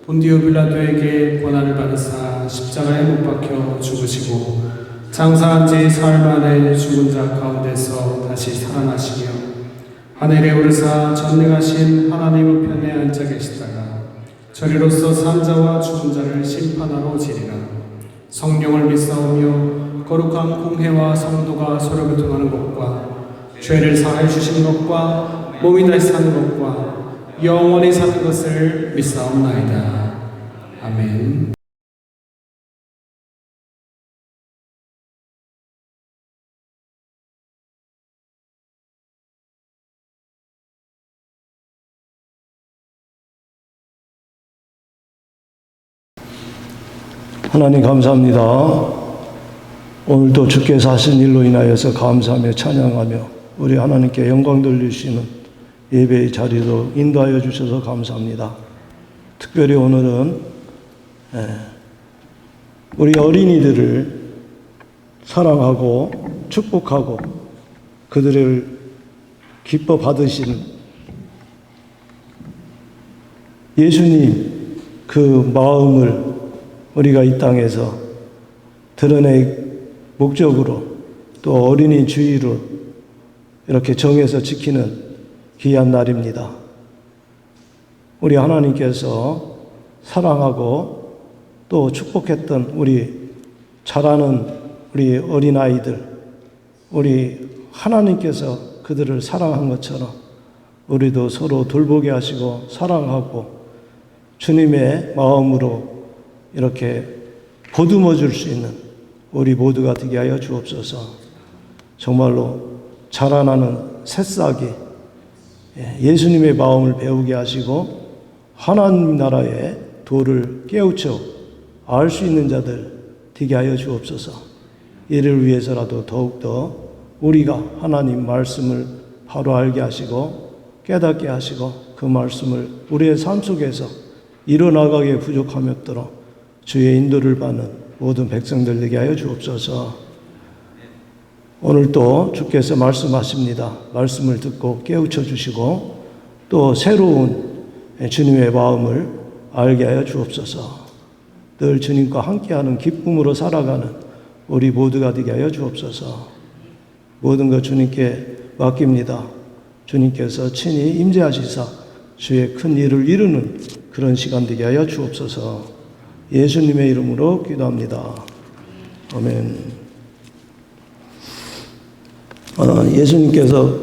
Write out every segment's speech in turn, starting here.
본디오 빌라도에게 고난을 받으사 십자가에 못 박혀 죽으시고 장사한 지 사흘 만에 죽은 자 가운데서 다시 살아나시며 하늘에 오르사 전능하신 하나님 우편에 앉아 계시다가 저리로서 산 자와 죽은 자를 심판하러 오시리라. 성령을 믿사오며 거룩한 공회와 성도가 서로 교통하는 것과 죄를 사하여 주시는 것과 몸이 다시 사는 것과 영원히 사는 것을 믿사옵나이다. 아멘. 하나님 감사합니다. 오늘도 주께서 하신 일로 인하여서 감사하며 찬양하며 우리 하나님께 영광 돌리시는 예배의 자리로 인도하여 주셔서 감사합니다. 특별히 오늘은 우리 어린이들을 사랑하고 축복하고 그들을 기뻐 받으신 예수님 그 마음을 우리가 이 땅에서 드러낼 목적으로 또 어린이 주의로 이렇게 정해서 지키는 귀한 날입니다. 우리 하나님께서 사랑하고 또 축복했던 우리 자라는 우리 어린아이들, 우리 하나님께서 그들을 사랑한 것처럼 우리도 서로 돌보게 하시고 사랑하고 주님의 마음으로 이렇게 보듬어 줄 수 있는 우리 모두가 되게 하여 주옵소서. 정말로 자라나는 새싹이 예수님의 마음을 배우게 하시고 하나님 나라의 도를 깨우쳐 알 수 있는 자들 되게 하여 주옵소서. 이를 위해서라도 더욱더 우리가 하나님 말씀을 바로 알게 하시고 깨닫게 하시고 그 말씀을 우리의 삶 속에서 이뤄나가기에 부족함이 없도록 주의 인도를 받는 모든 백성들 되게 하여 주옵소서. 오늘도 주께서 말씀하십니다. 말씀을 듣고 깨우쳐 주시고 또 새로운 주님의 마음을 알게 하여 주옵소서. 늘 주님과 함께하는 기쁨으로 살아가는 우리 모두가 되게 하여 주옵소서. 모든 것 주님께 맡깁니다. 주님께서 친히 임재하시사 주의 큰 일을 이루는 그런 시간 되게 하여 주옵소서. 예수님의 이름으로 기도합니다. 아멘. 예수님께서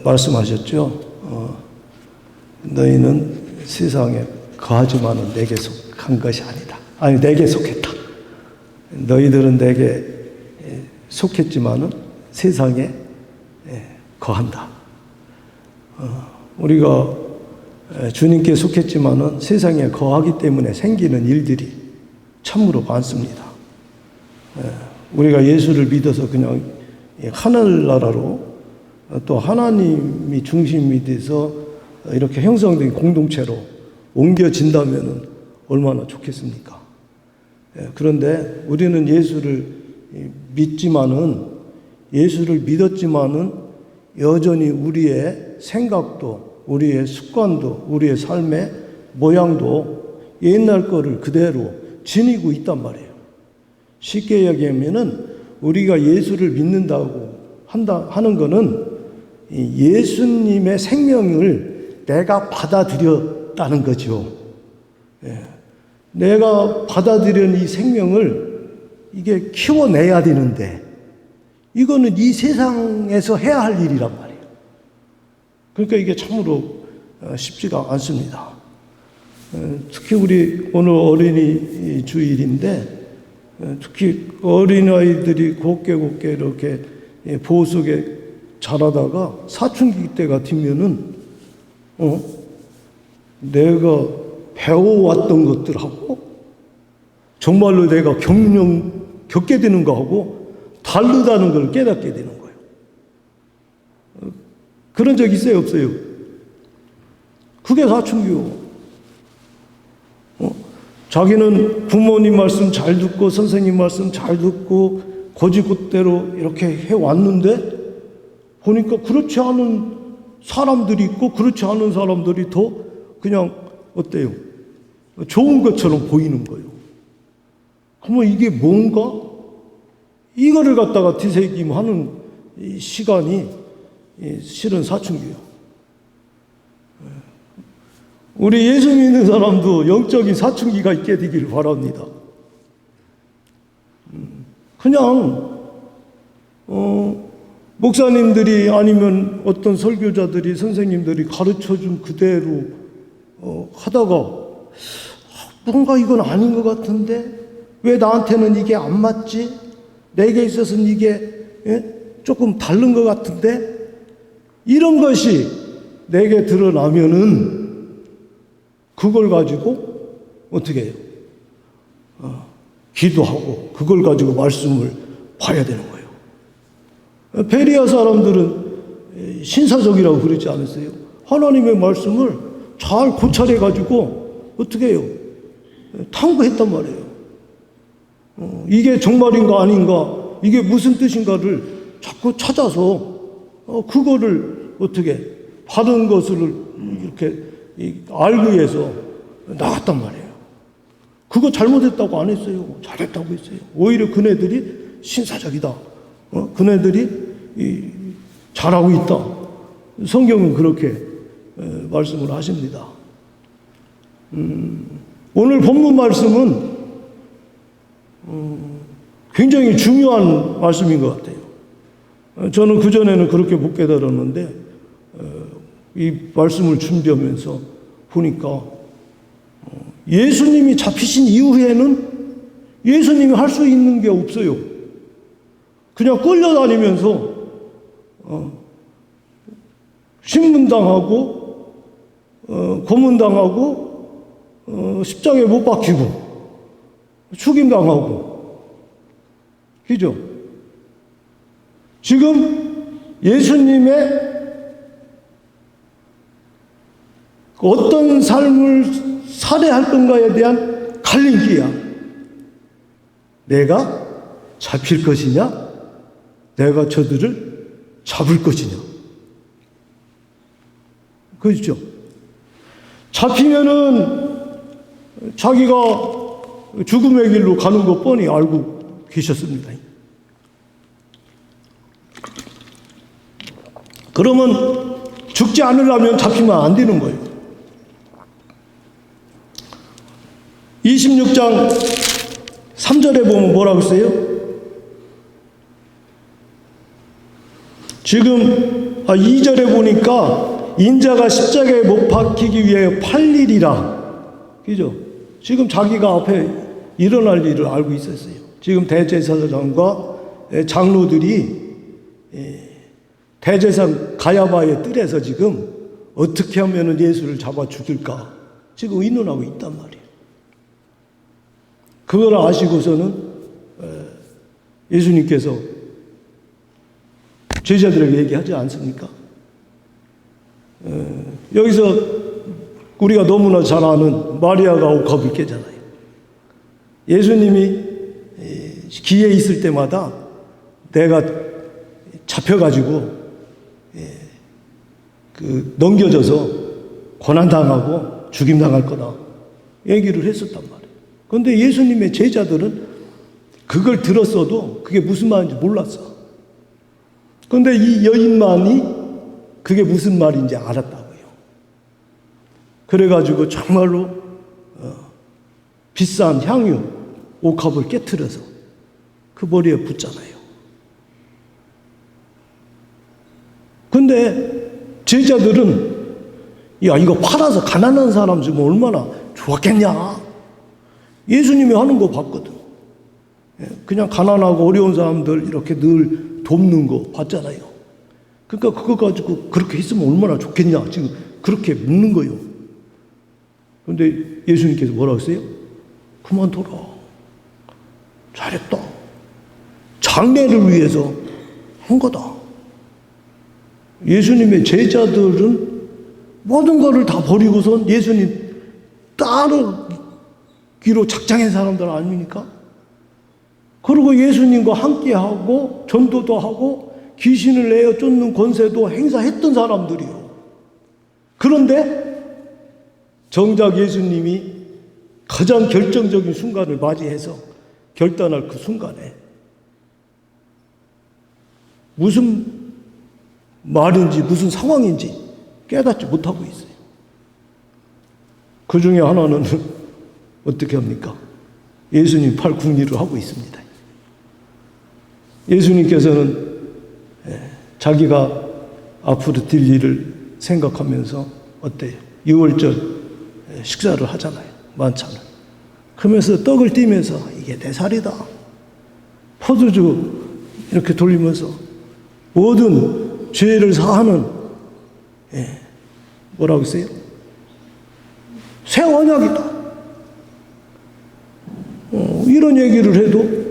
말씀하셨죠. 너희는 세상에 거하지만은 내게 속한 것이 아니다. 아니, 내게 속했다. 너희들은 내게 속했지만은 세상에 거한다. 우리가 주님께 속했지만은 세상에 거하기 때문에 생기는 일들이 참으로 많습니다. 우리가 예수를 믿어서 그냥 하늘나라로 또 하나님이 중심이 돼서 이렇게 형성된 공동체로 옮겨진다면 얼마나 좋겠습니까? 그런데 우리는 예수를 믿지만은 예수를 믿었지만은 여전히 우리의 생각도 우리의 습관도 우리의 삶의 모양도 옛날 거를 그대로 지니고 있단 말이에요. 쉽게 얘기하면은 우리가 예수를 믿는다고 하는 거는 예수님의 생명을 내가 받아들였다는 거죠. 내가 받아들인 이 생명을 이게 키워내야 되는데 이거는 이 세상에서 해야 할 일이란 말이에요. 그러니까 이게 참으로 쉽지가 않습니다. 특히 우리 오늘 어린이 주일인데 특히 어린아이들이 곱게 이렇게 보석에 자라다가 사춘기 때가 되면은 내가 배워왔던 것들하고 정말로 내가 겪게 되는 거하고 다르다는 걸 깨닫게 되는 거예요. 그런 적 있어요, 없어요? 그게 사춘기요. 자기는 부모님 말씀 잘 듣고 선생님 말씀 잘 듣고 거지것대로 이렇게 해왔는데 보니까 그렇지 않은 사람들이 있고 그렇지 않은 사람들이 더 그냥 어때요? 좋은 것처럼 보이는 거예요. 그러면 이게 뭔가? 이거를 갖다가 뒤새김하는 이 시간이 실은 사춘기예요. 우리 예수 믿는 사람도 영적인 사춘기가 있게 되기를 바랍니다. 그냥 목사님들이 아니면 어떤 설교자들이 선생님들이 가르쳐준 그대로 하다가 뭔가 이건 아닌 것 같은데 왜 나한테는 이게 안 맞지? 내게 있어서는 이게 조금 다른 것 같은데 이런 것이 내게 드러나면은 그걸 가지고 어떻게 해요? 기도하고 그걸 가지고 말씀을 봐야 되는 거예요. 베리아 사람들은 신사적이라고 그러지 않았어요? 하나님의 말씀을 잘 고찰해 가지고 어떻게 해요? 탐구했단 말이에요. 이게 정말인가 아닌가, 이게 무슨 뜻인가를 자꾸 찾아서 그거를 어떻게 바른 것을 이렇게 알기 위해서 나갔단 말이에요. 그거 잘못했다고 안 했어요. 잘했다고 했어요. 오히려 그네들이 신사적이다. 그네들이 잘하고 있다. 성경은 그렇게 말씀을 하십니다. 오늘 본문 말씀은 굉장히 중요한 말씀인 것 같아요. 저는 그전에는 그렇게 못 깨달았는데 이 말씀을 준비하면서 보니까 예수님이 잡히신 이후에는 예수님이 할 수 있는 게 없어요. 그냥 끌려다니면서 신문당하고 고문당하고 십자가에 못 박히고 죽임당하고, 그죠? 지금 예수님의 어떤 삶을 살해할 건가에 대한 갈림길이야. 내가 잡힐 것이냐? 내가 저들을 잡을 것이냐? 그렇죠? 잡히면은 자기가 죽음의 길로 가는 거 뻔히 알고 계셨습니다. 그러면 죽지 않으려면 잡히면 안 되는 거예요. 26장 3절에 보면 뭐라고 써요? 지금 2절에 보니까 인자가 십자가에 못 박히기 위해 팔리리라. 그죠? 지금 자기가 앞에 일어날 일을 알고 있었어요. 지금 대제사장과 장로들이 대제사장 가야바의 뜰에서 지금 어떻게 하면 예수를 잡아 죽일까 지금 의논하고 있단 말이에요. 그걸 아시고서는 예수님께서 제자들에게 얘기하지 않습니까? 여기서 우리가 너무나 잘 아는 마리아가 옥합을 깨잖아요. 예수님이 기에 있을 때마다 내가 잡혀가지고 넘겨져서 고난당하고 죽임당할 거다 얘기를 했었단 말이에요. 그런데 예수님의 제자들은 그걸 들었어도 그게 무슨 말인지 몰랐어. 그런데 이 여인만이 그게 무슨 말인지 알았다고요. 그래가지고 정말로 비싼 향유 옥합을 깨트려서 그 머리에 붓잖아요. 근데 제자들은 야 이거 팔아서 가난한 사람 주면 얼마나 좋았겠냐. 예수님이 하는 거 봤거든. 그냥 가난하고 어려운 사람들 이렇게 늘 돕는 거 봤잖아요. 그러니까 그거 가지고 그렇게 했으면 얼마나 좋겠냐. 지금 그렇게 묻는 거예요. 그런데 예수님께서 뭐라고 했어요? 그만둬라. 잘했다. 장래를 위해서 한 거다. 예수님의 제자들은 모든 것을 다 버리고선 예수님 따르기로 작정한 사람들 아닙니까? 그리고 예수님과 함께하고 전도도 하고 귀신을 내어 쫓는 권세도 행사했던 사람들이요. 그런데 정작 예수님이 가장 결정적인 순간을 맞이해서 결단할 그 순간에 무슨 말인지 무슨 상황인지 깨닫지 못하고 있어요. 그 중에 하나는 어떻게 합니까? 예수님 팔 궁리를 하고 있습니다. 예수님께서는 자기가 앞으로 될 일을 생각하면서 어때요? 6월절 식사를 하잖아요. 만찬을. 그러면서 떡을 띄면서 이게 내 살이다. 포도주 이렇게 돌리면서 모든 죄를 사하는 뭐라고 했어요? 새 언약이다. 이런 얘기를 해도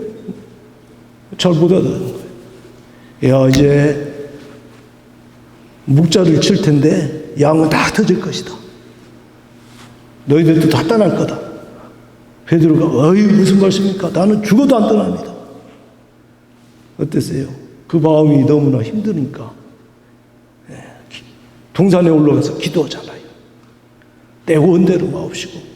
잘 못 알아듣는 거예요. 야, 이제 묵자를 칠 텐데 양은 다 터질 것이다. 너희들도 다 떠날 거다. 베드로가 어이 무슨 말씀입니까? 나는 죽어도 안 떠납니다. 어땠어요? 그 마음이 너무나 힘드니까 동산에 올라가서 기도하잖아요. 내 원대로 마옵시고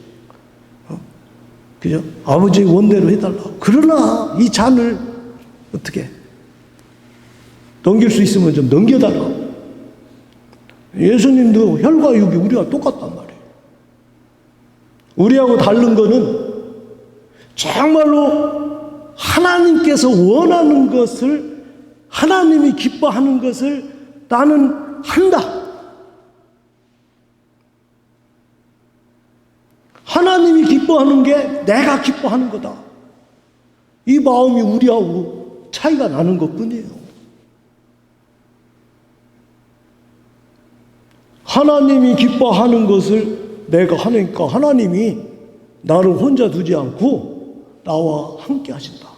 그죠? 아버지의 원대로 해달라고. 그러나 이 잔을 어떻게 넘길 수 있으면 좀 넘겨달라고. 예수님도 혈과 육이 우리와 똑같단 말이에요. 우리하고 다른 거는 정말로 하나님께서 원하는 것을, 하나님이 기뻐하는 것을 나는 한다. 하나님이 기뻐하는 게 내가 기뻐하는 거다. 이 마음이 우리하고 차이가 나는 것뿐이에요. 하나님이 기뻐하는 것을 내가 하니까 하나님이 나를 혼자 두지 않고 나와 함께 하신다.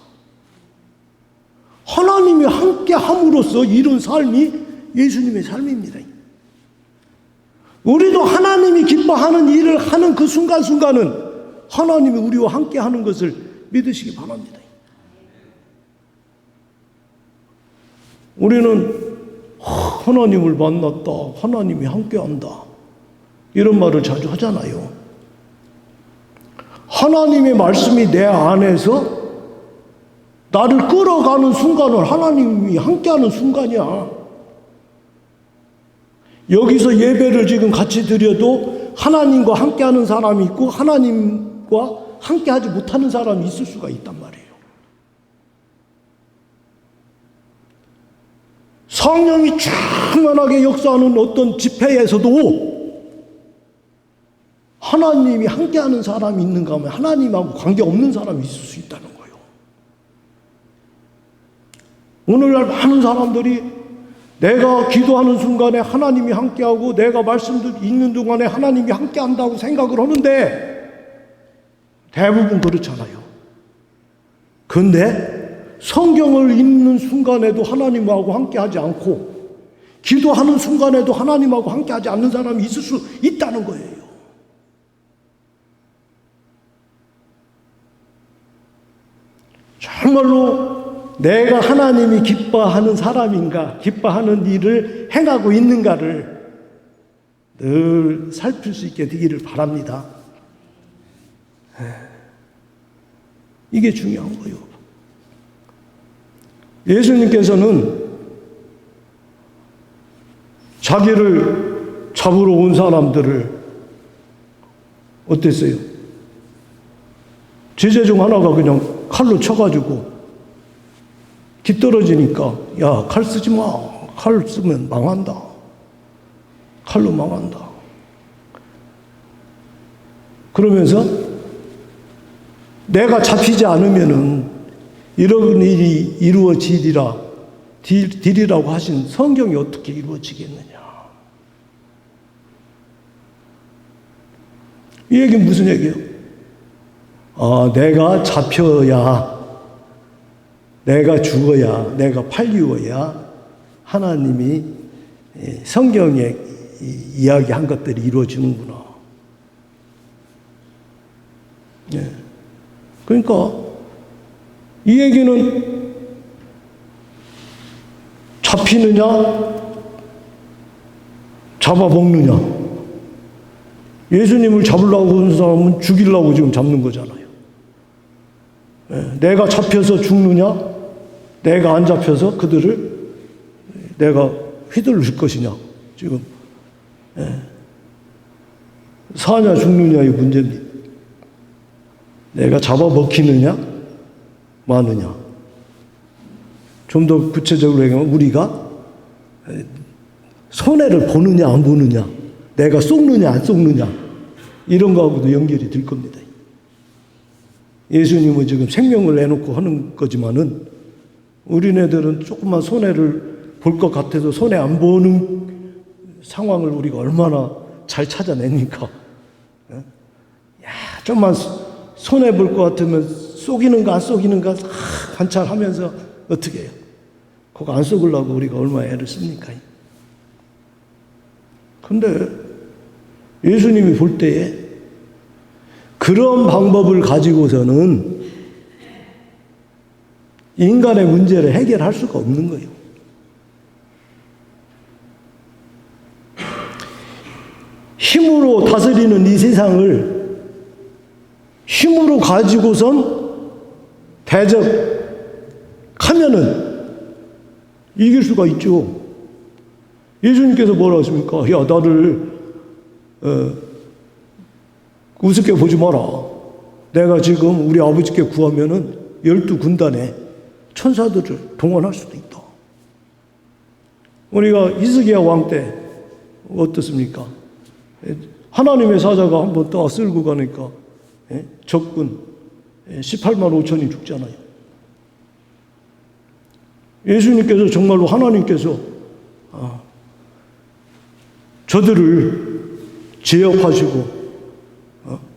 하나님이 함께 함으로써 이룬 삶이 예수님의 삶입니다. 우리도 하나님이 기뻐하는 일을 하는 그 순간순간은 하나님이 우리와 함께 하는 것을 믿으시기 바랍니다. 우리는 하나님을 만났다, 하나님이 함께한다, 이런 말을 자주 하잖아요. 하나님의 말씀이 내 안에서 나를 끌어가는 순간은 하나님이 함께하는 순간이야. 여기서 예배를 지금 같이 드려도 하나님과 함께하는 사람이 있고 하나님과 함께하지 못하는 사람이 있을 수가 있단 말이에요. 성령이 충만하게 역사하는 어떤 집회에서도 하나님이 함께하는 사람이 있는가 하면 하나님하고 관계없는 사람이 있을 수 있다는 거예요. 오늘날 많은 사람들이 내가 기도하는 순간에 하나님이 함께하고 내가 말씀을 읽는 동안에 하나님이 함께한다고 생각을 하는데 대부분 그렇잖아요. 그런데 성경을 읽는 순간에도 하나님하고 함께하지 않고 기도하는 순간에도 하나님하고 함께하지 않는 사람이 있을 수 있다는 거예요. 정말로 내가 하나님이 기뻐하는 사람인가, 기뻐하는 일을 행하고 있는가를 늘 살필 수 있게 되기를 바랍니다. 이게 중요한 거예요. 예수님께서는 자기를 잡으러 온 사람들을 어땠어요? 제자 중 하나가 그냥 칼로 쳐가지고 기 떨어지니까 야, 칼 쓰지 마. 칼 쓰면 망한다. 칼로 망한다. 그러면서 내가 잡히지 않으면은 이런 일이 이루어지리라고 하신 성경이 어떻게 이루어지겠느냐. 이 얘기는 무슨 얘기예요? 내가 잡혀야, 내가 죽어야, 내가 팔리워야 하나님이 성경에 이야기한 것들이 이루어지는구나. 그러니까 이 얘기는 잡히느냐, 잡아먹느냐, 예수님을 잡으려고 하는 사람은 죽이려고 지금 잡는 거잖아요. 내가 잡혀서 죽느냐? 내가 안 잡혀서 그들을 내가 휘둘릴 것이냐? 지금 사냐 죽느냐의 문제입니다. 내가 잡아먹히느냐 마느냐. 좀 더 구체적으로 얘기하면 우리가 손해를 보느냐 안 보느냐, 내가 속느냐 안 속느냐, 이런 거하고도 연결이 될 겁니다. 예수님은 지금 생명을 내놓고 하는 거지만은 우리네들은 조금만 손해를 볼 것 같아도 손해 안 보는 상황을 우리가 얼마나 잘 찾아냅니까? 좀만 손해 볼 것 같으면 속이는가 안 속이는가 관찰하면서 어떻게 해요? 그거 안 속으려고 우리가 얼마나 애를 씁니까? 근데 예수님이 볼 때에 그런 방법을 가지고서는 인간의 문제를 해결할 수가 없는 거예요. 힘으로 다스리는 이 세상을 힘으로 가지고선 대적하면은 이길 수가 있죠. 예수님께서 뭐라 하십니까? 야, 나를 우습게 보지 마라. 내가 지금 우리 아버지께 구하면은 12군단의 천사들을 동원할 수도 있다. 우리가 이스기야 왕 때 어떻습니까? 하나님의 사자가 한번 딱 쓸고 가니까 적군 18만 5천이 죽잖아요. 예수님께서 정말로 하나님께서 저들을 제압하시고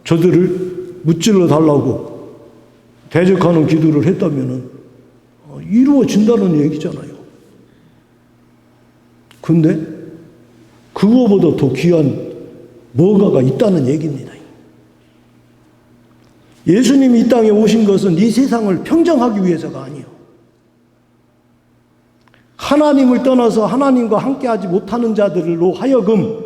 저들을 무찔러 달라고 대적하는 기도를 했다면 이루어진다는 얘기잖아요. 근데 그거보다 더 귀한 뭐가가 있다는 얘기입니다. 예수님이 이 땅에 오신 것은 이 세상을 평정하기 위해서가 아니에요. 하나님을 떠나서 하나님과 함께하지 못하는 자들로 하여금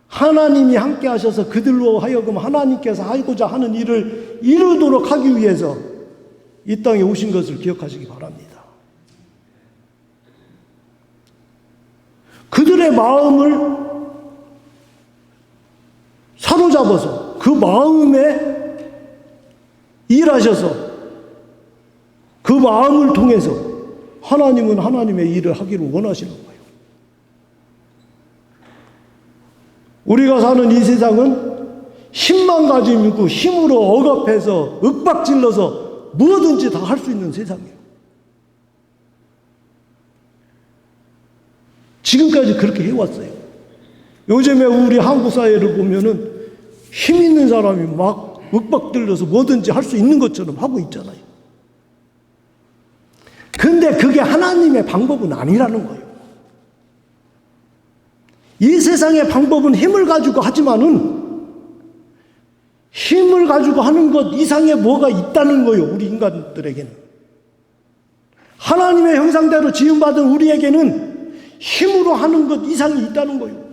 하나님이 함께 하셔서 그들로 하여금 하나님께서 하고자 하는 일을 이루도록 하기 위해서 이 땅에 오신 것을 기억하시기 바랍니다. 그들의 마음을 사로잡아서 그 마음에 일하셔서 그 마음을 통해서 하나님은 하나님의 일을 하기를 원하시는 거예요. 우리가 사는 이 세상은 힘만 가지고 힘으로 억압해서 윽박질러서 뭐든지 다 할 수 있는 세상이에요. 지금까지 그렇게 해왔어요. 요즘에 우리 한국 사회를 보면은 힘 있는 사람이 막 윽박질러서 뭐든지 할 수 있는 것처럼 하고 있잖아요. 근데 그게 하나님의 방법은 아니라는 거예요. 이 세상의 방법은 힘을 가지고 하지만은 힘을 가지고 하는 것 이상의 뭐가 있다는 거예요. 우리 인간들에게는. 하나님의 형상대로 지음받은 우리에게는 힘으로 하는 것 이상이 있다는 거예요.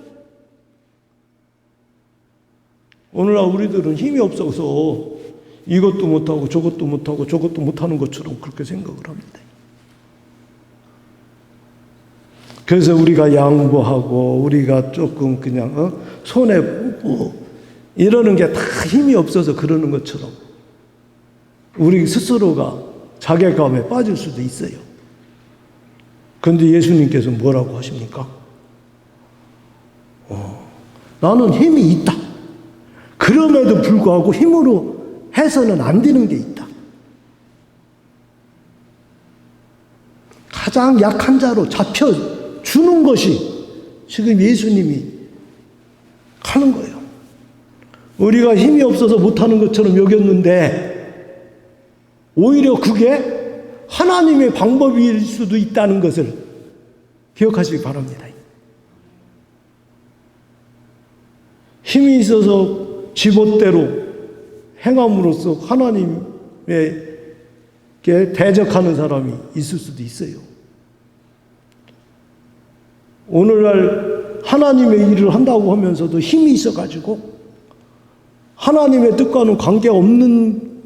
오늘날 우리들은 힘이 없어서 이것도 못하고 저것도 못하고 저것도 못하는 것처럼 그렇게 생각을 합니다. 그래서 우리가 양보하고 우리가 조금 그냥 손해보고 이러는 게 다 힘이 없어서 그러는 것처럼 우리 스스로가 자괴감에 빠질 수도 있어요. 그런데 예수님께서 뭐라고 하십니까? 나는 힘이 있다. 그럼에도 불구하고 힘으로 해서는 안 되는 게 있다. 가장 약한 자로 잡혀주는 것이 지금 예수님이 하는 거예요. 우리가 힘이 없어서 못하는 것처럼 여겼는데 오히려 그게 하나님의 방법일 수도 있다는 것을 기억하시기 바랍니다. 힘이 있어서 지멋대로 행함으로써 하나님에게 대적하는 사람이 있을 수도 있어요. 오늘날 하나님의 일을 한다고 하면서도 힘이 있어가지고 하나님의 뜻과는 관계없는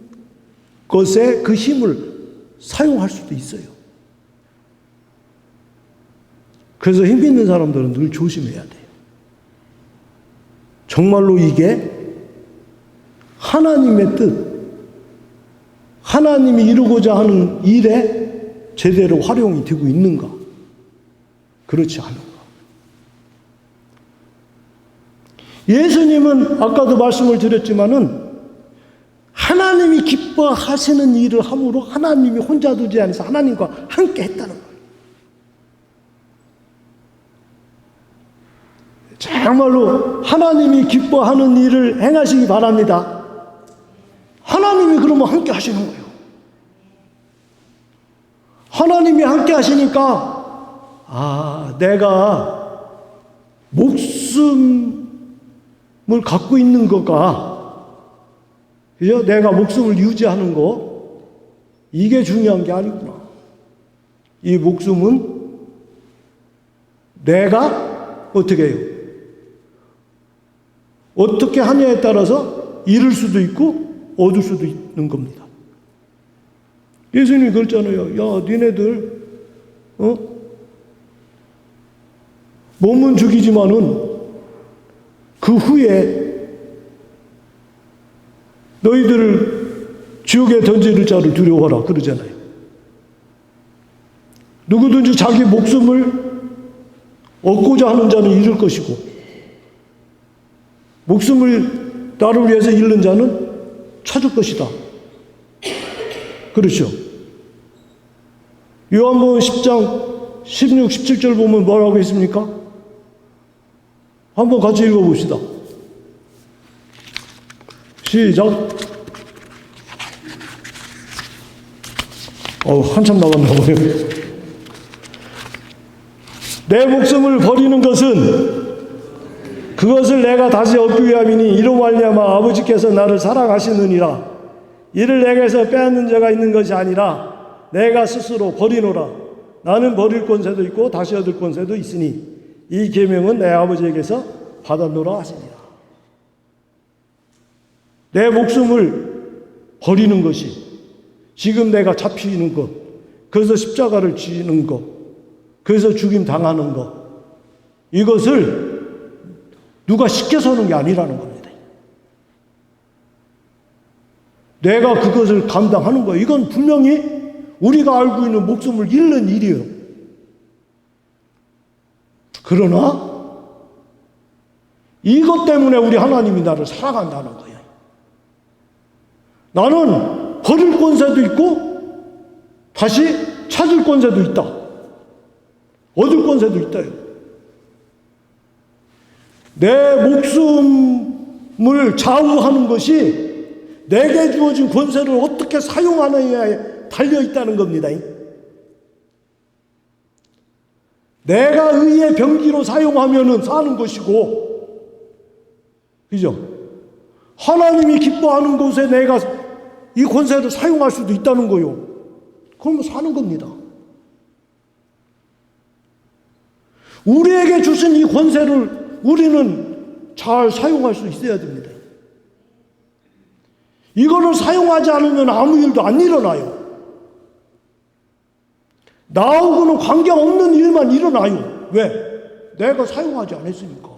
것에 그 힘을 사용할 수도 있어요. 그래서 힘 있는 사람들은 늘 조심해야 돼요. 정말로 이게 하나님의 뜻, 하나님이 이루고자 하는 일에 제대로 활용이 되고 있는가? 그렇지 않은가? 예수님은 아까도 말씀을 드렸지만은 하나님이 기뻐하시는 일을 함으로 하나님이 혼자 두지 않아서 하나님과 함께 했다는 거예요. 정말로 하나님이 기뻐하는 일을 행하시기 바랍니다. 하나님이 그러면 함께 하시는 거예요. 하나님이 함께 하시니까 내가 목숨을 갖고 있는 거가, 그죠? 내가 목숨을 유지하는 거, 이게 중요한 게 아니구나. 이 목숨은 내가 어떻게 해요? 어떻게 하냐에 따라서 잃을 수도 있고 얻을 수도 있는 겁니다. 예수님이 그랬잖아요. 야, 니네들 몸은 죽이지만은 그 후에 너희들을 지옥에 던질 자를 두려워하라 그러잖아요. 누구든지 자기 목숨을 얻고자 하는 자는 잃을 것이고 목숨을 나를 위해서 잃는 자는 찾을 것이다. 그렇죠. 요한복음 10장 16, 17절 보면 뭐라고 했습니까? 한번 같이 읽어봅시다. 시작. 한참 남았나 보네요. 내 목숨을 버리는 것은 그것을 내가 다시 얻기 위함이니 이로 말미암아 아버지께서 나를 사랑하시느니라. 이를 내게서 빼앗는 자가 있는 것이 아니라 내가 스스로 버리노라. 나는 버릴 권세도 있고 다시 얻을 권세도 있으니 이 계명은 내 아버지에게서 받았노라 하시니라. 내 목숨을 버리는 것이 지금 내가 잡히는 것, 그래서 십자가를 지는 것, 그래서 죽임 당하는 것, 이것을 누가 시켜서 하는 게 아니라는 겁니다. 내가 그것을 감당하는 거예요. 이건 분명히 우리가 알고 있는 목숨을 잃는 일이에요. 그러나 이것 때문에 우리 하나님이 나를 사랑한다는 거예요. 나는 버릴 권세도 있고 다시 찾을 권세도 있다. 얻을 권세도 있다요. 내 목숨을 좌우하는 것이 내게 주어진 권세를 어떻게 사용하느냐에 달려있다는 겁니다. 내가 의의 병기로 사용하면 사는 것이고, 그죠? 하나님이 기뻐하는 곳에 내가 이 권세를 사용할 수도 있다는 거요. 그러면 사는 겁니다. 우리에게 주신 이 권세를 우리는 잘 사용할 수 있어야 됩니다. 이거를 사용하지 않으면 아무 일도 안 일어나요. 나하고는 관계없는 일만 일어나요. 왜? 내가 사용하지 않았으니까.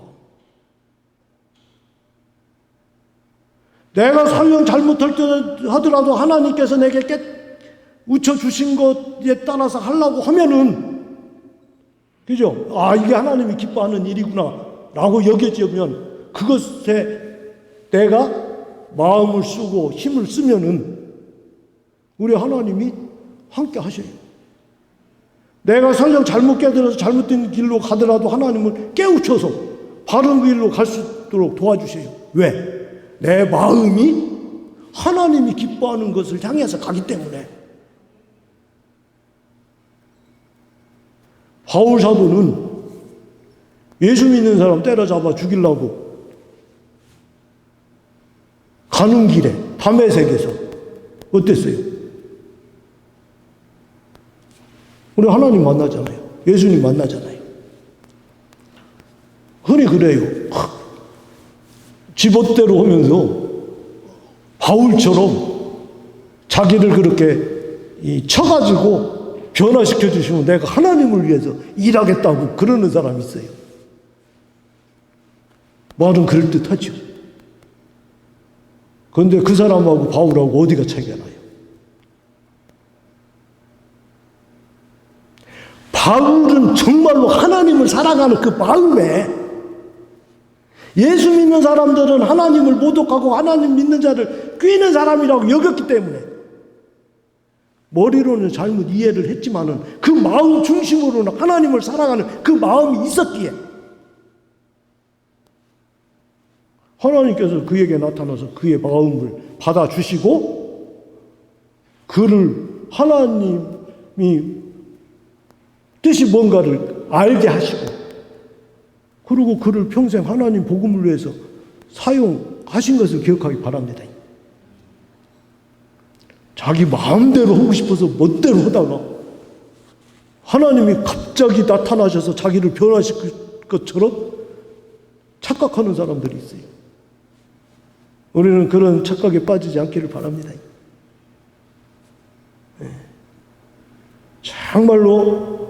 내가 설령 잘못하더라도 하나님께서 내게 깨우쳐 주신 것에 따라서 하려고 하면은, 그죠? 이게 하나님이 기뻐하는 일이구나 라고 여겨지면 그것에 내가 마음을 쓰고 힘을 쓰면은 우리 하나님이 함께 하셔요. 내가 설령 잘못 깨달아서 잘못된 길로 가더라도 하나님은 깨우쳐서 바른 길로 갈 수 있도록 도와주세요. 왜? 내 마음이 하나님이 기뻐하는 것을 향해서 가기 때문에. 바울 사도는 예수 믿는 사람 때려잡아 죽이려고 가는 길에 담에색에서 어땠어요? 우리 하나님 만나잖아요. 예수님 만나잖아요. 흔히 그래요. 지멋대로 하면서 바울처럼 자기를 그렇게 쳐가지고 변화시켜 주시면 내가 하나님을 위해서 일하겠다고 그러는 사람이 있어요. 말은 그럴듯하죠. 그런데 그 사람하고 바울하고 어디가 차이가 나요? 바울은 정말로 하나님을 사랑하는 그 마음에, 예수 믿는 사람들은 하나님을 모독하고 하나님 믿는 자를 꾀는 사람이라고 여겼기 때문에 머리로는 잘못 이해를 했지만은 그 마음 중심으로는 하나님을 사랑하는 그 마음이 있었기에 하나님께서 그에게 나타나서 그의 마음을 받아주시고 그를 하나님이 뜻이 뭔가를 알게 하시고 그리고 그를 평생 하나님 복음을 위해서 사용하신 것을 기억하기 바랍니다. 자기 마음대로 하고 싶어서 멋대로 하다가 하나님이 갑자기 나타나셔서 자기를 변화시킬 것처럼 착각하는 사람들이 있어요. 우리는 그런 착각에 빠지지 않기를 바랍니다. 정말로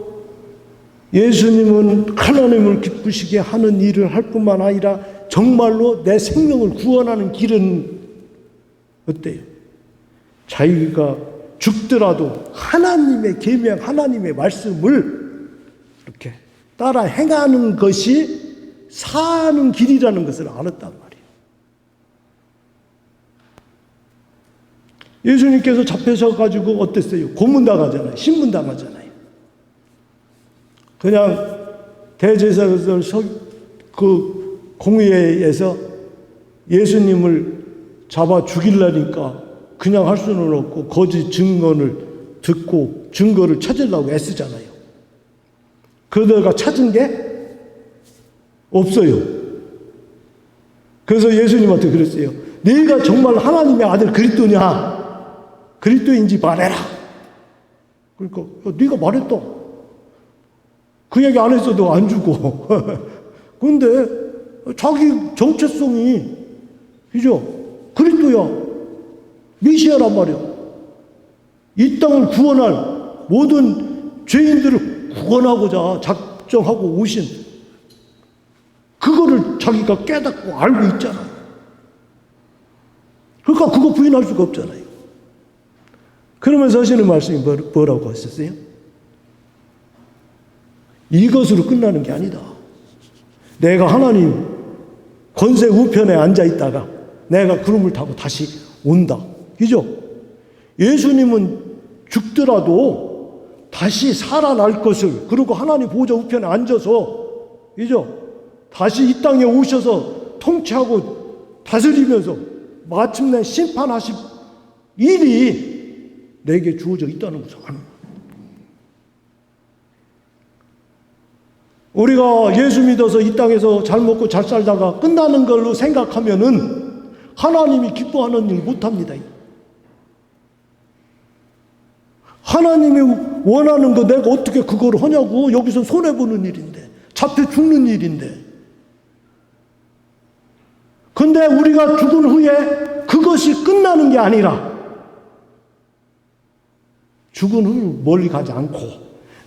예수님은 하나님을 기쁘시게 하는 일을 할 뿐만 아니라 정말로 내 생명을 구원하는 길은 어때요? 자기가 죽더라도 하나님의 계명, 하나님의 말씀을 이렇게 따라 행하는 것이 사는 길이라는 것을 알았단 말이에요. 예수님께서 잡혀서가지고 어땠어요? 고문당하잖아요. 신문당하잖아요. 그냥 대제사장들 그 공회에서 예수님을 잡아 죽이려니까 그냥 할 수는 없고 거짓 증언을 듣고 증거를 찾으려고 애쓰잖아요. 그러다가 찾은 게 없어요. 그래서 예수님한테 그랬어요. 네가 정말 하나님의 아들 그리스도냐? 그리스도인지 말해라. 그러니까 네가 말했다. 그 얘기 안 했어도 안 주고. 근데 자기 정체성이 그죠? 그리스도야. 메시아란 말이야. 이 땅을 구원할 모든 죄인들을 구원하고자 작정하고 오신 그거를 자기가 깨닫고 알고 있잖아요. 그러니까 그거 부인할 수가 없잖아요. 그러면서 하시는 말씀이 뭐라고 하셨어요? 이것으로 끝나는 게 아니다. 내가 하나님 권세 우편에 앉아 있다가 내가 구름을 타고 다시 온다. 그죠? 예수님은 죽더라도 다시 살아날 것을, 그리고 하나님 보좌 우편에 앉아서, 그죠? 다시 이 땅에 오셔서 통치하고 다스리면서 마침내 심판하실 일이 내게 주어져 있다는 것을 아는 거예요. 우리가 예수 믿어서 이 땅에서 잘 먹고 잘 살다가 끝나는 걸로 생각하면은 하나님이 기뻐하는 일 못합니다. 하나님이 원하는 거 내가 어떻게 그걸 하냐고. 여기서 손해보는 일인데, 잡혀 죽는 일인데. 근데 우리가 죽은 후에 그것이 끝나는 게 아니라 죽은 후 멀리 가지 않고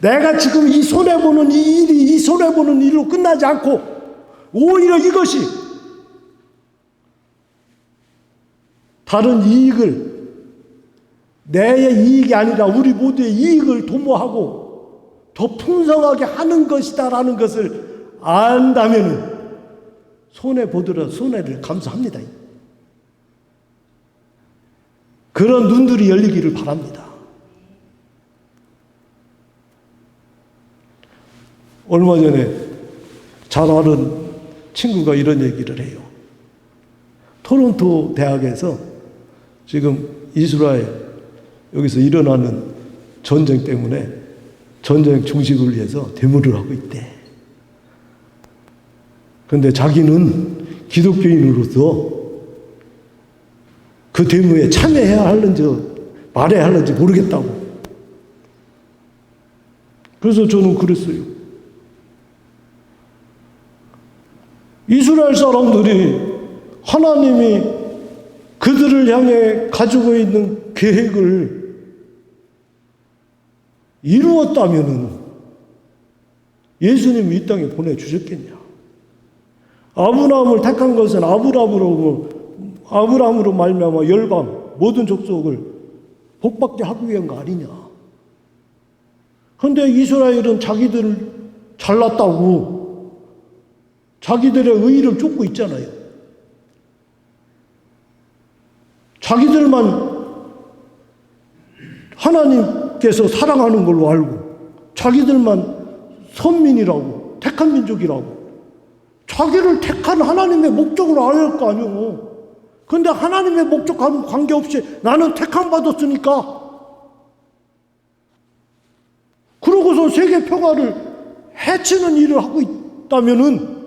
내가 지금 이 손해보는 이 일이 이 손해보는 일로 끝나지 않고 오히려 이것이 다른 이익을, 내 이익이 아니라 우리 모두의 이익을 도모하고 더 풍성하게 하는 것이다라는 것을 안다면 손해보더라도 손해를 감수합니다. 그런 눈들이 열리기를 바랍니다. 얼마 전에 잘 아는 친구가 이런 얘기를 해요. 토론토 대학에서 지금 이스라엘 여기서 일어나는 전쟁 때문에 전쟁 중식을 위해서 데모를 하고 있대. 그런데 자기는 기독교인으로서 그 데모에 참여해야 하는지 말해야 하는지 모르겠다고. 그래서 저는 그랬어요. 이스라엘 사람들이 하나님이 그들을 향해 가지고 있는 계획을 이루었다면은 예수님이 이 땅에 보내주셨겠냐? 아브라함을 택한 것은 아브라함으로 말미암아 열방 모든 족속을 복받게 하기 위한 거 아니냐? 그런데 이스라엘은 자기들 잘났다고 자기들의 의의를 쫓고 있잖아요. 자기들만 하나님께서 사랑하는 걸로 알고 자기들만 선민이라고 택한 민족이라고 자기를 택한 하나님의 목적을 알아야 할 거 아니에요. 그런데 하나님의 목적과는 관계없이 나는 택함 받았으니까 그러고서 세계 평화를 해치는 일을 하고 있다면은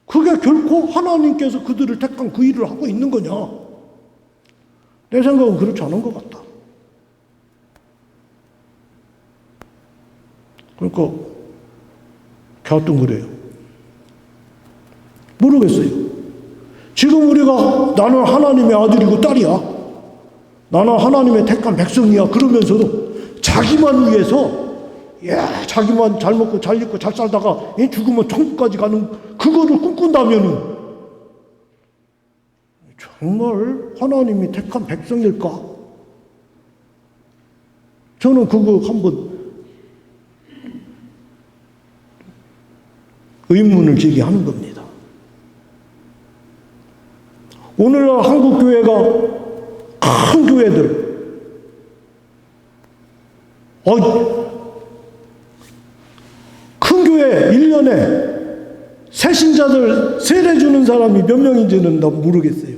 그게 결코 하나님께서 그들을 택한 그 일을 하고 있는 거냐? 내 생각은 그렇지 않은 것 같다. 그러니까 갸우뚱그래요. 모르겠어요. 지금 우리가 나는 하나님의 아들이고 딸이야. 나는 하나님의 택한 백성이야. 그러면서도 자기만 위해서 자기만 잘 먹고 잘 입고 잘 살다가 죽으면 천국까지 가는 그거를 꿈꾼다면은 정말 하나님이 택한 백성일까? 저는 그거 한번 의문을 제기하는 겁니다. 오늘날 한국 교회가 큰 교회들 큰 교회 1년에 새신자들 세례 주는 사람이 몇 명인지는 난 모르겠어요.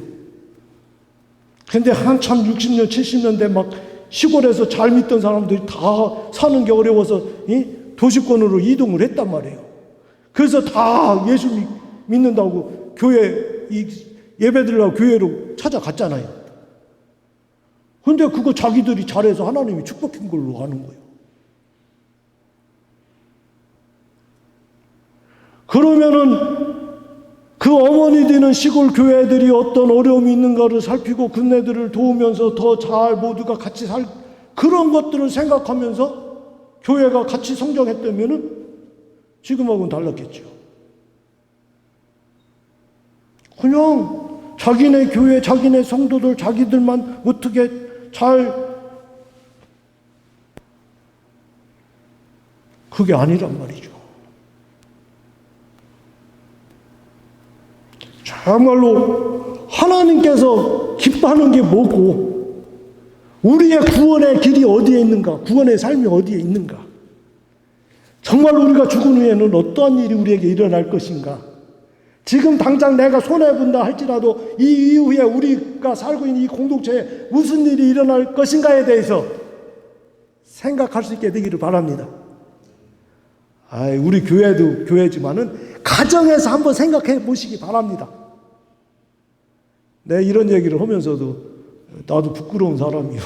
근데 한참 60년 70년대 막 시골에서 잘 믿던 사람들이 다 사는 게 어려워서 도시권으로 이동을 했단 말이에요. 그래서 다 예수 믿는다고 교회 예배드리려고 교회로 찾아갔잖아요. 근데 그거 자기들이 잘해서 하나님이 축복한 걸로 아는 거예요. 그러면은 그 어머니 되는 시골 교회들이 어떤 어려움이 있는가를 살피고 그네들을 도우면서 더 잘 모두가 같이 그런 것들을 생각하면서 교회가 같이 성장했다면은 지금하고는 달랐겠죠. 그냥 자기네 교회, 자기네 성도들, 자기들만 어떻게 그게 아니란 말이죠. 정말로 하나님께서 기뻐하는 게 뭐고 우리의 구원의 길이 어디에 있는가, 구원의 삶이 어디에 있는가, 정말 우리가 죽은 후에는 어떠한 일이 우리에게 일어날 것인가, 지금 당장 내가 손해본다 할지라도 이 이후에 우리가 살고 있는 이 공동체에 무슨 일이 일어날 것인가에 대해서 생각할 수 있게 되기를 바랍니다. 우리 교회도 교회지만은 가정에서 한번 생각해 보시기 바랍니다. 내 이런 얘기를 하면서도 나도 부끄러운 사람이요.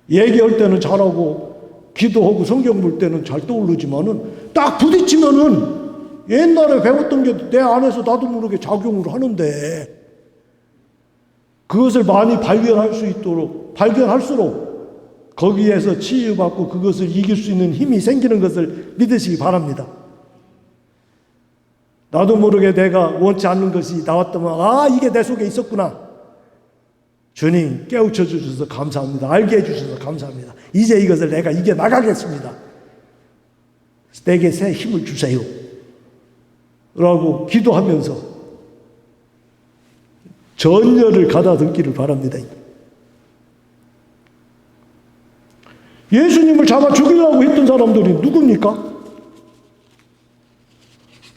얘기할 때는 잘하고 기도하고 성경 볼 때는 잘 떠오르지만은 딱 부딪히면은 옛날에 배웠던 게 내 안에서 나도 모르게 작용을 하는데 그것을 많이 발견할수록 거기에서 치유받고 그것을 이길 수 있는 힘이 생기는 것을 믿으시기 바랍니다. 나도 모르게 내가 원치 않는 것이 나왔다면 이게 내 속에 있었구나. 주님 깨우쳐 주셔서 감사합니다. 알게 해주셔서 감사합니다. 이제 이것을 내가 이겨나가겠습니다. 내게 새 힘을 주세요 라고 기도하면서 전열을 가다듬기를 바랍니다. 예수님을 잡아 죽이려고 했던 사람들이 누굽니까?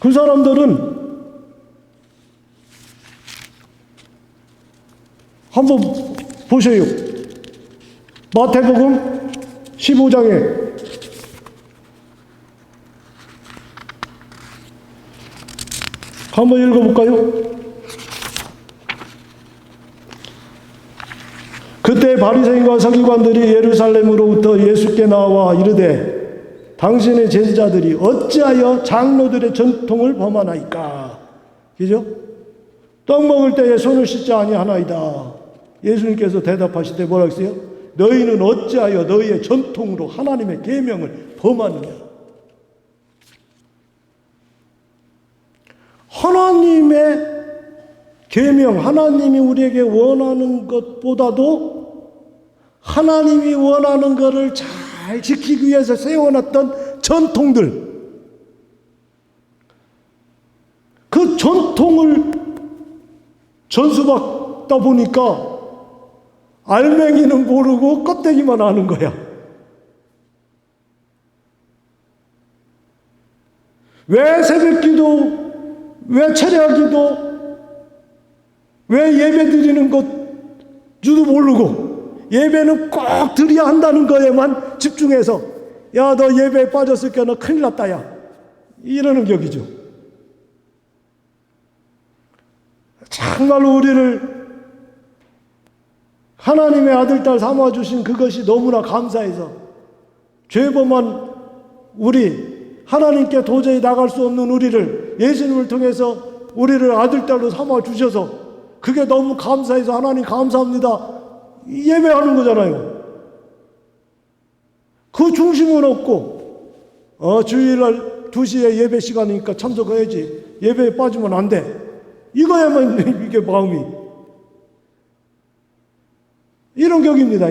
그 사람들은 한번 보세요. 마태복음 15장에 한번 읽어볼까요? 그때 바리새인과 서기관들이 예루살렘으로부터 예수께 나와 이르되 당신의 제자들이 어찌하여 장로들의 전통을 범하나이까? 그죠? 떡 먹을 때에 손을 씻지 아니하나이다. 예수님께서 대답하시되 뭐라고 했어요? 너희는 어찌하여 너희의 전통으로 하나님의 계명을 범하느냐? 하나님의 계명, 하나님이 우리에게 원하는 것보다도 하나님이 원하는 것을 잘 지키기 위해서 세워놨던 전통들, 그 전통을 전수받다 보니까 알맹이는 모르고 껍데기만 아는 거야. 왜 새벽기도, 왜 철야기도, 왜 예배 드리는 것 줄도 모르고 예배는 꼭 드려야 한다는 거에만 집중해서 야, 너 예배에 빠졌으니까 너 큰일 났다 야, 이러는 격이죠. 정말로 우리를 하나님의 아들, 딸 삼아주신 그것이 너무나 감사해서 죄범한 우리, 하나님께 도저히 나갈 수 없는 우리를 예수님을 통해서 우리를 아들, 딸로 삼아주셔서 그게 너무 감사해서 하나님 감사합니다 예배하는 거잖아요. 그 중심은 없고 주일날 2시에 예배 시간이니까 참석해야지, 예배에 빠지면 안 돼, 이거야만 이게 마음이 이런 격입니다.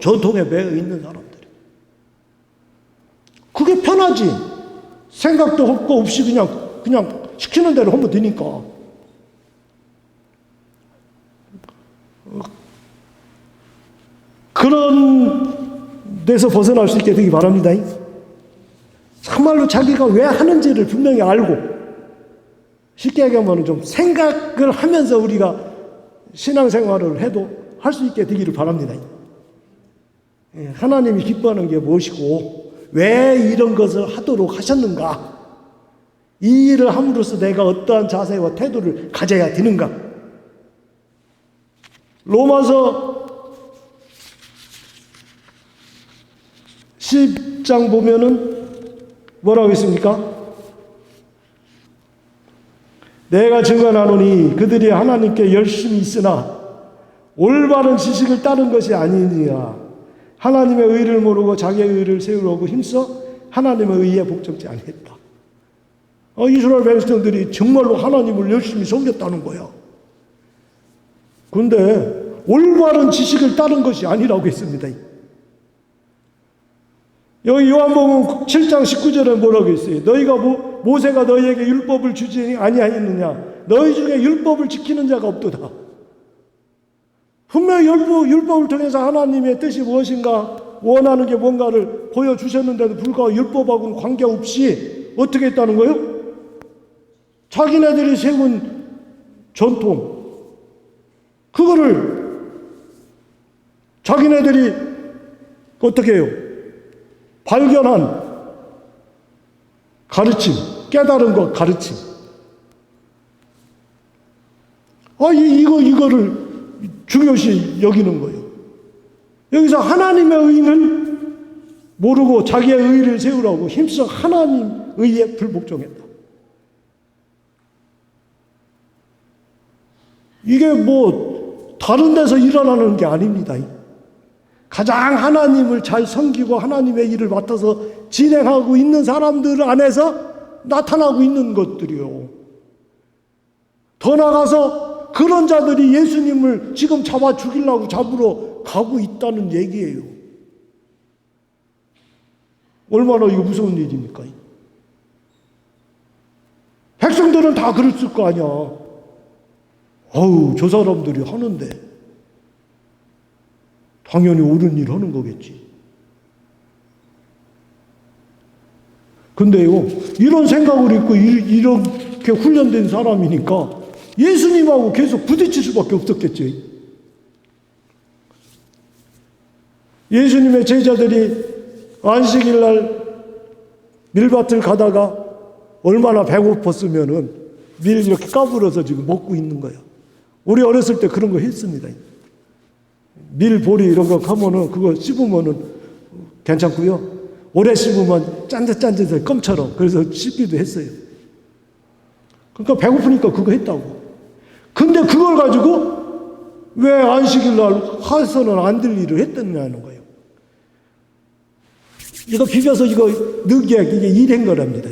전통에 매여 있는 사람들이. 그게 편하지. 생각도 없고 없이 그냥 시키는 대로 하면 되니까. 그런 데서 벗어날 수 있게 되기 바랍니다. 참말로 자기가 왜 하는지를 분명히 알고, 쉽게 얘기하면 좀 생각을 하면서 우리가 신앙생활을 해도 할 수 있게 되기를 바랍니다. 하나님이 기뻐하는 게 무엇이고 왜 이런 것을 하도록 하셨는가, 이 일을 함으로써 내가 어떠한 자세와 태도를 가져야 되는가. 로마서 10장 보면은 뭐라고 했습니까? 내가 증언하노니 그들이 하나님께 열심히 있으나 올바른 지식을 따른 것이 아니니라. 하나님의 의를 모르고 자기의 의를 세우려고 힘써 하나님의 의에 복종치 아니했다. 이스라엘 백성들이 정말로 하나님을 열심히 섬겼다는 거야. 그런데 올바른 지식을 따른 것이 아니라고 했습니다. 여기 요한복음 7장 19절에 뭐라고 했어요? 너희가 모세가 너희에게 율법을 주지 아니하였느냐? 너희 중에 율법을 지키는 자가 없도다. 분명히 율법을 통해서 하나님의 뜻이 무엇인가, 원하는 게 뭔가를 보여주셨는데도 불구하고 율법하고는 관계없이 어떻게 했다는 거예요? 자기네들이 세운 전통, 그거를 자기네들이 어떻게 해요? 발견한 가르침, 깨달은 것 가르침. 이거를 중요시 여기는 거예요. 여기서 하나님의 의는 모르고 자기의 의를 세우라고 힘써 하나님 의에 불복종했다. 이게 다른 데서 일어나는 게 아닙니다. 가장 하나님을 잘 섬기고 하나님의 일을 맡아서 진행하고 있는 사람들 안에서 나타나고 있는 것들이요. 더 나아가서 그런 자들이 예수님을 지금 잡아 죽이려고 잡으러 가고 있다는 얘기예요. 얼마나 이거 무서운 일입니까? 백성들은 다 그랬을 거 아니야. 저 사람들이 하는데 당연히 옳은 일 하는 거겠지. 근데요, 이런 생각을 있고 이렇게 훈련된 사람이니까 예수님하고 계속 부딪힐 수밖에 없었겠지. 예수님의 제자들이 안식일 날 밀밭을 가다가 얼마나 배고팠으면은 밀 이렇게 까불어서 지금 먹고 있는 거야. 우리 어렸을 때 그런 거 했습니다. 밀, 보리 이런 거 하면은 그거 씹으면은 괜찮고요. 오래 씹으면 짠듯짠듯해, 껌처럼. 그래서 씹기도 했어요. 그러니까 배고프니까 그거 했다고. 근데 그걸 가지고 왜 안식일 날 해서는 안 될 일을 했느냐는 거예요. 이거 비벼서 이거 넣기에 이게 일한 거랍니다.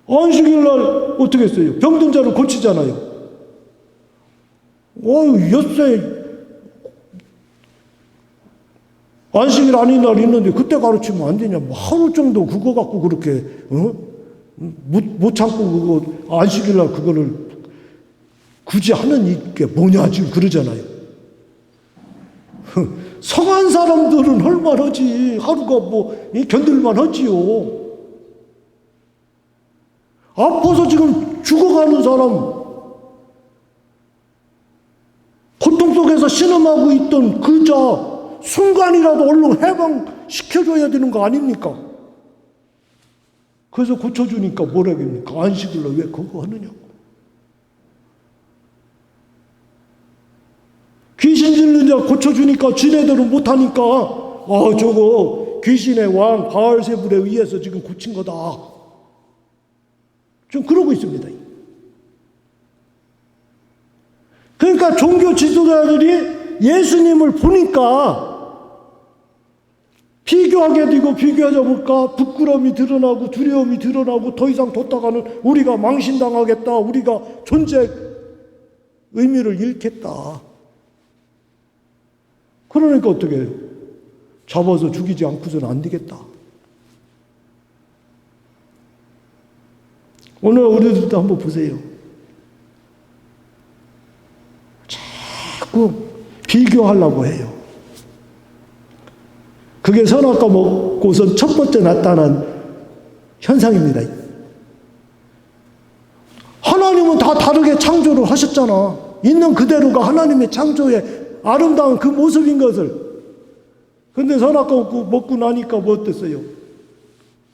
안식일 날 어떻게 했어요? 병든 자를 고치잖아요. 엿새 안식일 아닌 날 있는데 그때 가르치면 안 되냐? 뭐 하루 정도 그거 갖고 그렇게 못 참고 그거 안식일 날 그거를 굳이 하는 이게 뭐냐 지금 그러잖아요. 성한 사람들은 할만하지. 하루가 뭐 견딜만 하지요. 아파서 지금 죽어가는 사람, 고통 속에서 신음하고 있던 그 자 순간이라도 얼른 해방시켜줘야 되는 거 아닙니까? 그래서 고쳐주니까 뭐라겠습니까? 안식일로 왜 그거 하느냐고. 귀신 들린 자 고쳐주니까 지네들은 못하니까 저거 귀신의 왕 바알세불에 의해서 지금 고친 거다. 좀 그러고 있습니다. 그러니까 종교 지도자들이 예수님을 보니까 비교하게 되고 비교하자 보니까 부끄러움이 드러나고 두려움이 드러나고 더 이상 뒀다가는 우리가 망신당하겠다. 우리가 존재 의미를 잃겠다. 그러니까 어떻게 해요? 잡아서 죽이지 않고서는 안 되겠다. 오늘 우리들도 한번 보세요. 자꾸 비교하려고 해요. 그게 선악과 먹고선 첫 번째 나타난 현상입니다. 하나님은 다 다르게 창조를 하셨잖아. 있는 그대로가 하나님의 창조의 아름다운 그 모습인 것을. 근데 선악과 먹고 나니까 뭐 어땠어요?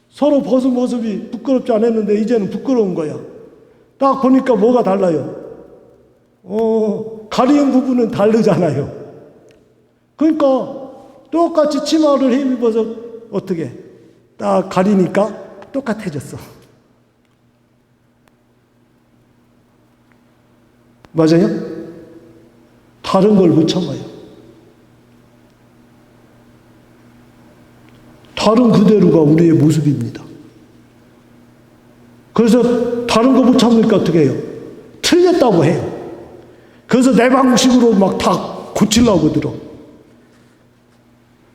서로 벗은 모습이 부끄럽지 않았는데 이제는 부끄러운 거야. 딱 보니까 뭐가 달라요? 가리는 부분은 다르잖아요. 그러니까 똑같이 치마를 입어서 어떻게 딱 가리니까 똑같아졌어. 맞아요? 다른 걸 못 참아요. 다른 그대로가 우리의 모습입니다. 그래서 다른 거 못 참으니까 어떻게 해요? 틀렸다고 해요. 그래서 내 방식으로 막 다 고치려고 들어.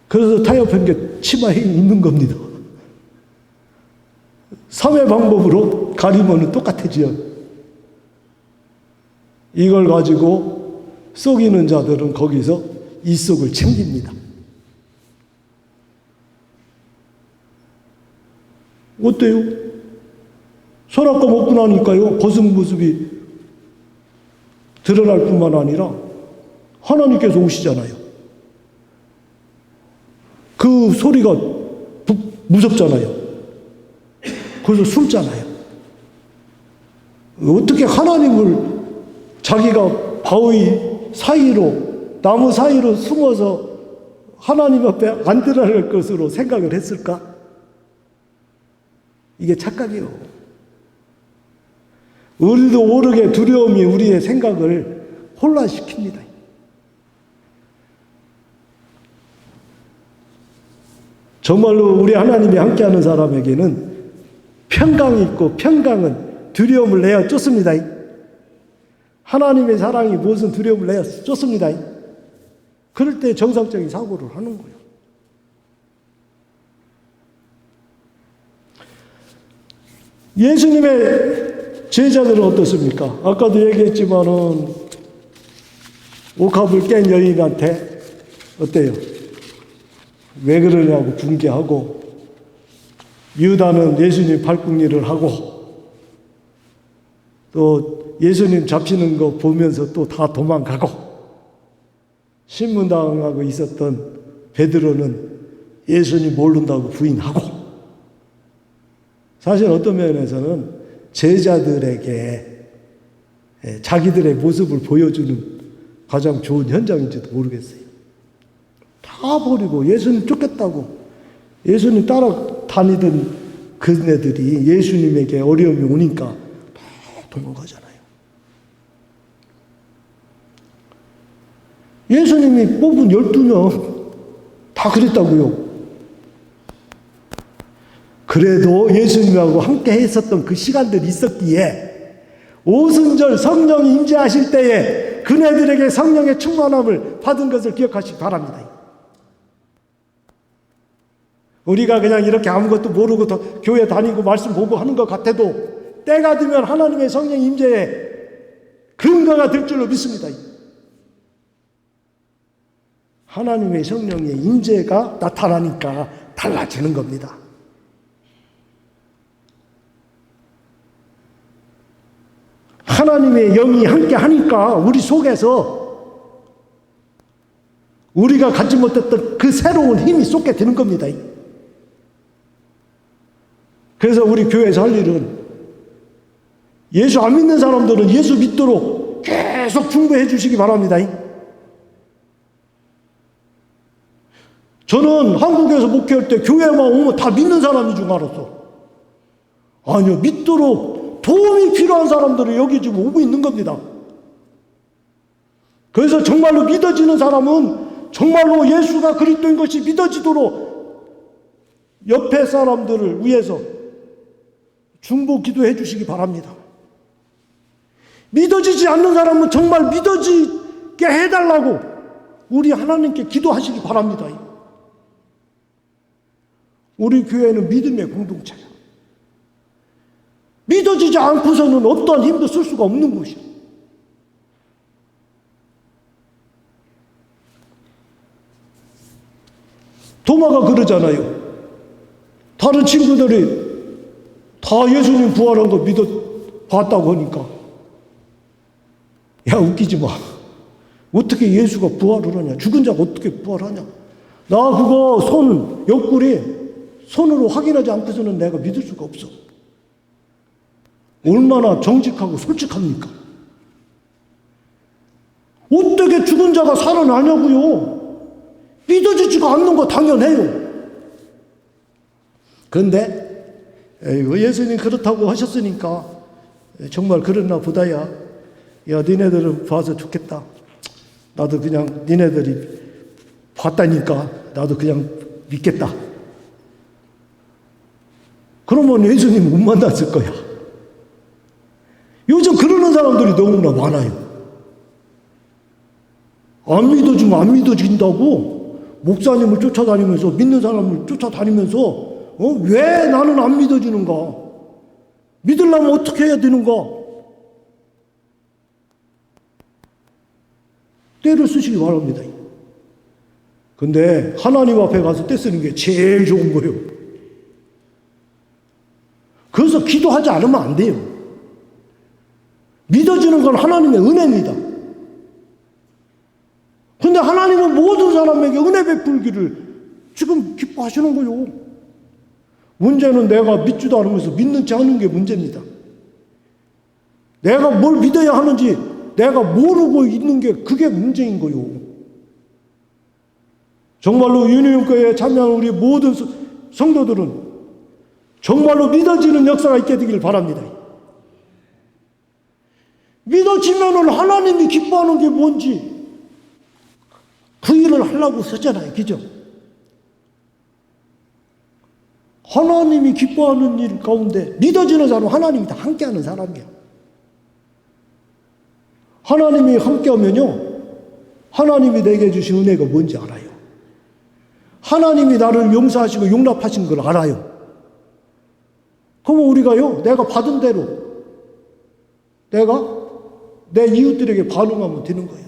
그래서 타협한 게 치마에 있는 겁니다. 3의 방법으로 가리면 똑같아지요. 이걸 가지고 속이는 자들은 거기서 이 속을 챙깁니다. 어때요? 선악과 먹고 나니까요, 벗은 모습이 드러날 뿐만 아니라 하나님께서 오시잖아요. 그 소리가 무섭잖아요. 그래서 숨잖아요. 어떻게 하나님을 자기가 바위 사이로, 나무 사이로 숨어서 하나님 앞에 안 들어갈 것으로 생각을 했을까? 이게 착각이에요. 우리도 모르게 두려움이 우리의 생각을 혼란시킵니다. 정말로 우리 하나님이 함께하는 사람에게는 평강이 있고 평강은 두려움을 내어 쫓습니다. 하나님의 사랑이 무슨 두려움을 내어 쫓습니다. 그럴 때 정상적인 사고를 하는 거예요. 예수님의 제자들은 어떻습니까? 아까도 얘기했지만은 옥합을 깬 여인한테 어때요? 왜 그러냐고 분개하고, 유다는 예수님 팔꿈니를 하고, 또 예수님 잡히는 거 보면서 또 다 도망가고, 신문당하고 있었던 베드로는 예수님 모른다고 부인하고. 사실 어떤 면에서는 제자들에게 자기들의 모습을 보여주는 가장 좋은 현장인지도 모르겠어요. 다 버리고 예수님 쫓겠다고 예수님 따라다니던 그네들이 예수님에게 어려움이 오니까 다 도망가잖아요. 예수님이 뽑은 12명 다 그랬다고요. 그래도 예수님하고 함께 했었던 그 시간들이 있었기에 오순절 성령이 임재하실 때에 그네들에게 성령의 충만함을 받은 것을 기억하시기 바랍니다. 우리가 그냥 이렇게 아무것도 모르고 더 교회 다니고 말씀 보고 하는 것 같아도 때가 되면 하나님의 성령 임재에 근거가 될 줄로 믿습니다. 하나님의 성령의 임재가 나타나니까 달라지는 겁니다. 하나님의 영이 함께 하니까 우리 속에서 우리가 갖지 못했던 그 새로운 힘이 쏟게 되는 겁니다. 그래서 우리 교회에서 할 일은 예수 안 믿는 사람들은 예수 믿도록 계속 중보해 주시기 바랍니다. 저는 한국에서 목회할 때 교회만 오면 다 믿는 사람인 줄 알았어. 아니요, 믿도록 도움이 필요한 사람들이 여기 지금 오고 있는 겁니다. 그래서 정말로 믿어지는 사람은 정말로 예수가 그리스도인 것이 믿어지도록 옆에 사람들을 위해서 중보 기도해 주시기 바랍니다. 믿어지지 않는 사람은 정말 믿어지게 해달라고 우리 하나님께 기도하시기 바랍니다. 우리 교회는 믿음의 공동체야. 믿어지지 않고서는 어떠한 힘도 쓸 수가 없는 곳이야. 도마가 그러잖아요. 다른 친구들이 다 예수님 부활한 거 봤다고 하니까 야, 웃기지 마. 어떻게 예수가 부활을 하냐? 죽은 자가 어떻게 부활하냐? 나 그거 옆구리 손으로 확인하지 않고서는 내가 믿을 수가 없어. 얼마나 정직하고 솔직합니까? 어떻게 죽은 자가 살아나냐고요? 믿어지지가 않는 거 당연해요. 그런데 예수님 그렇다고 하셨으니까 정말 그랬나 보다야. 야, 니네들은 봐서 좋겠다. 나도 그냥 니네들이 봤다니까 나도 그냥 믿겠다. 그러면 예수님 못 만났을 거야. 요즘 그러는 사람들이 너무나 많아요. 안 믿어주면 안 믿어진다고 목사님을 쫓아다니면서 믿는 사람을 쫓아다니면서 왜 나는 안 믿어지는가? 믿으려면 어떻게 해야 되는가? 때를 쓰시기 바랍니다. 근데 하나님 앞에 가서 때 쓰는 게 제일 좋은 거예요. 그래서 기도하지 않으면 안 돼요. 믿어지는 건 하나님의 은혜입니다. 근데 하나님은 모든 사람에게 은혜 베풀기를 지금 기뻐하시는 거예요. 문제는 내가 믿지도 않으면서 믿는 체 하는 게 문제입니다. 내가 뭘 믿어야 하는지 내가 모르고 있는 게 그게 문제인 거예요. 정말로 유니온교회에 참여한 우리 모든 성도들은 정말로 믿어지는 역사가 있게 되길 바랍니다. 믿어지면은 하나님이 기뻐하는 게 뭔지 그 일을 하려고 썼잖아요. 그죠? 하나님이 기뻐하는 일 가운데 믿어지는 사람은 하나님이 다 함께하는 사람이야. 하나님이 함께하면요, 하나님이 내게 주신 은혜가 뭔지 알아요. 하나님이 나를 용서하시고 용납하신 걸 알아요. 그러면 우리가요, 내가 받은 대로 내가 내 이웃들에게 반응하면 되는 거예요.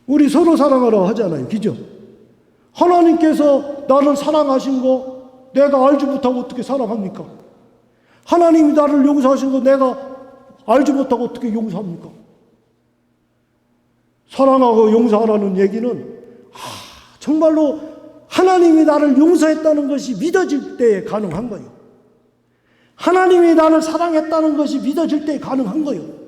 우리 서로 사랑하라 하잖아요. 그죠? 하나님께서 나를 사랑하신 거 내가 알지 못하고 어떻게 사랑합니까? 하나님이 나를 용서하신 거 내가 알지 못하고 어떻게 용서합니까? 사랑하고 용서하라는 얘기는 정말로 하나님이 나를 용서했다는 것이 믿어질 때에 가능한 거예요. 하나님이 나를 사랑했다는 것이 믿어질 때에 가능한 거예요.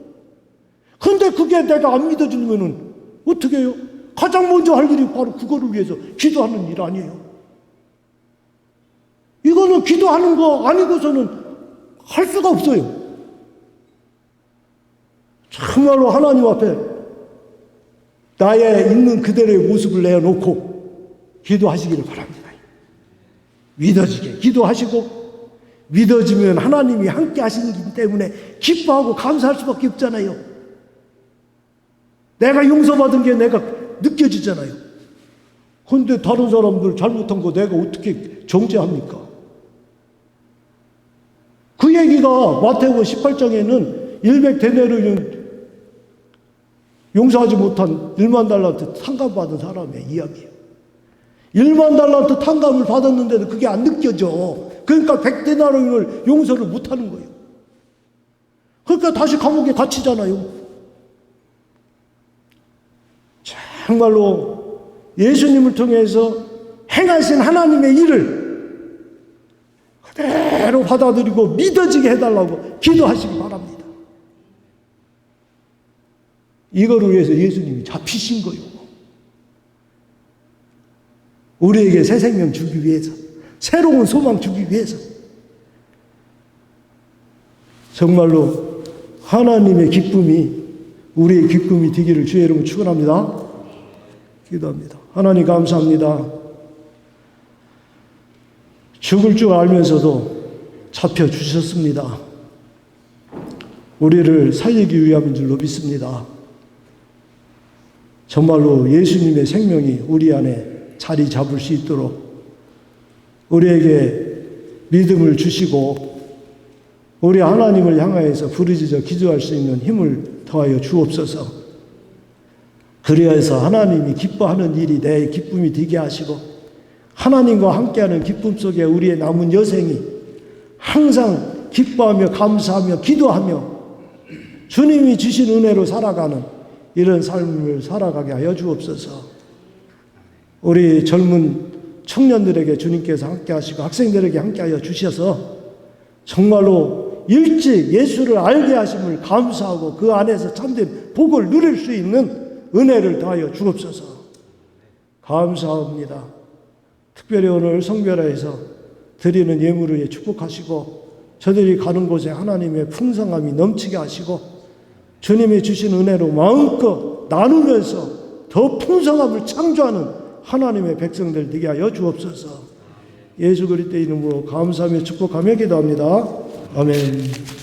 근데 그게 내가 안 믿어지면은 어떻게 해요? 가장 먼저 할 일이 바로 그거를 위해서 기도하는 일 아니에요? 이거는 기도하는 거 아니고서는 할 수가 없어요. 정말로 하나님 앞에 나의 있는 그대로의 모습을 내어놓고 기도하시기를 바랍니다. 믿어지게 기도하시고, 믿어지면 하나님이 함께 하시기 때문에 기뻐하고 감사할 수밖에 없잖아요. 내가 용서받은 게 내가 느껴지잖아요. 그런데 다른 사람들 잘못한 거 내가 어떻게 정죄합니까? 그 얘기가 마태복음 18장에는 100데나리온 용서하지 못한 1만 달란트 탕감받은 사람의 이야기예요. 1만 달란트 탕감을 받았는데도 그게 안 느껴져. 그러니까 100데나리온을 용서를 못하는 거예요. 그러니까 다시 감옥에 갇히잖아요. 정말로 예수님을 통해서 행하신 하나님의 일을 그대로 받아들이고 믿어지게 해달라고 기도하시기 바랍니다. 이거를 위해서 예수님이 잡히신 거예요. 우리에게 새 생명 주기 위해서, 새로운 소망 주기 위해서. 정말로 하나님의 기쁨이 우리의 기쁨이 되기를 주의 이름으로 축원합니다. 기도합니다. 하나님 감사합니다. 죽을 줄 알면서도 잡혀주셨습니다. 우리를 살리기 위함인 줄로 믿습니다. 정말로 예수님의 생명이 우리 안에 자리 잡을 수 있도록 우리에게 믿음을 주시고 우리 하나님을 향하여서 부르짖어 기도할 수 있는 힘을 더하여 주옵소서. 그리하여서 하나님이 기뻐하는 일이 내 기쁨이 되게 하시고 하나님과 함께하는 기쁨 속에 우리의 남은 여생이 항상 기뻐하며 감사하며 기도하며 주님이 주신 은혜로 살아가는 이런 삶을 살아가게 하여 주옵소서. 우리 젊은 청년들에게 주님께서 함께 하시고 학생들에게 함께 하여 주셔서 정말로 일찍 예수를 알게 하심을 감사하고 그 안에서 참된 복을 누릴 수 있는 은혜를 더하여 주옵소서. 감사합니다. 특별히 오늘 성별회에서 드리는 예물을 위해 축복하시고 저들이 가는 곳에 하나님의 풍성함이 넘치게 하시고 주님이 주신 은혜로 마음껏 나누면서 더 풍성함을 창조하는 하나님의 백성들 되게 하여 주옵소서. 예수 그리스도의 이름으로 감사하며 축복하며 기도합니다. 아멘.